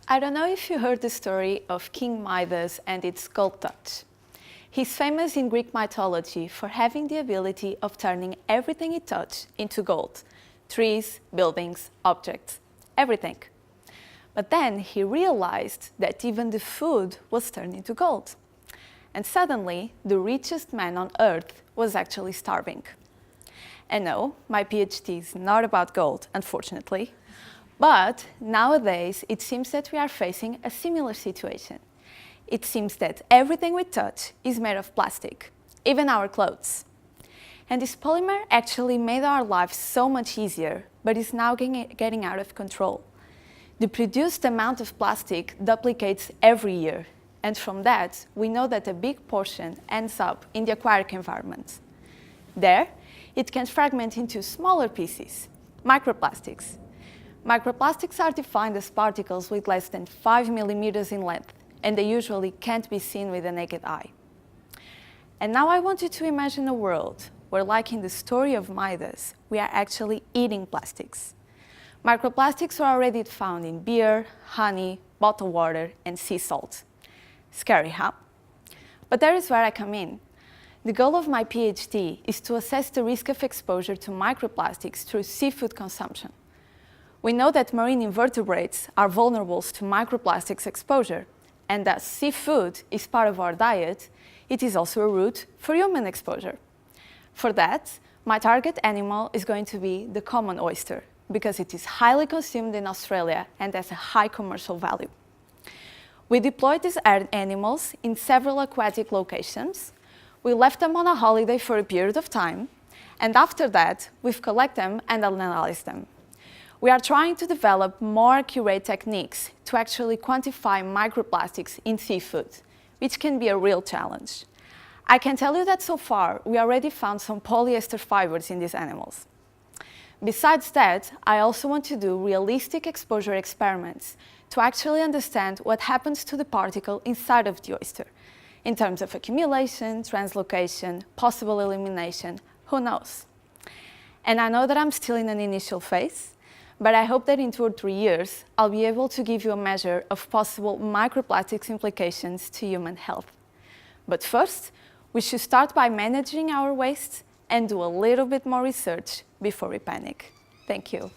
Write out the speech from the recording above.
I don't know if you heard the story of King Midas and its gold touch. He's famous in Greek mythology for having the ability of turning everything he touched into gold. Trees, buildings, objects, everything. But then he realized that even the food was turned into gold. And suddenly, the richest man on earth was actually starving. And no, my PhD is not about gold, unfortunately. But nowadays, it seems that we are facing a similar situation. It seems that everything we touch is made of plastic, even our clothes. And this polymer actually made our lives so much easier, but is now getting out of control. The produced amount of plastic duplicates every year, and from that, we know that a big portion ends up in the aquatic environment. There, it can fragment into smaller pieces, microplastics. Microplastics are defined as particles with less than 5 millimeters in length, and they usually can't be seen with the naked eye. And now I want you to imagine a world where, like in the story of Midas, we are actually eating plastics. Microplastics are already found in beer, honey, bottled water, and sea salt. Scary, huh? But there is where I come in. The goal of my PhD is to assess the risk of exposure to microplastics through seafood consumption. We know that marine invertebrates are vulnerable to microplastics exposure, and as seafood is part of our diet, it is also a route for human exposure. For that, my target animal is going to be the common oyster, because it is highly consumed in Australia and has a high commercial value. We deployed these animals in several aquatic locations. We left them on a holiday for a period of time, and after that, we've collected them and analyzed them. We are trying to develop more accurate techniques to actually quantify microplastics in seafood, which can be a real challenge. I can tell you that so far, we already found some polyester fibers in these animals. Besides that, I also want to do realistic exposure experiments to actually understand what happens to the particle inside of the oyster, in terms of accumulation, translocation, possible elimination, who knows? And I know that I'm still in an initial phase, but I hope that in 2 or 3 years, I'll be able to give you a measure of possible microplastics implications to human health. But first, we should start by managing our waste and do a little bit more research before we panic. Thank you.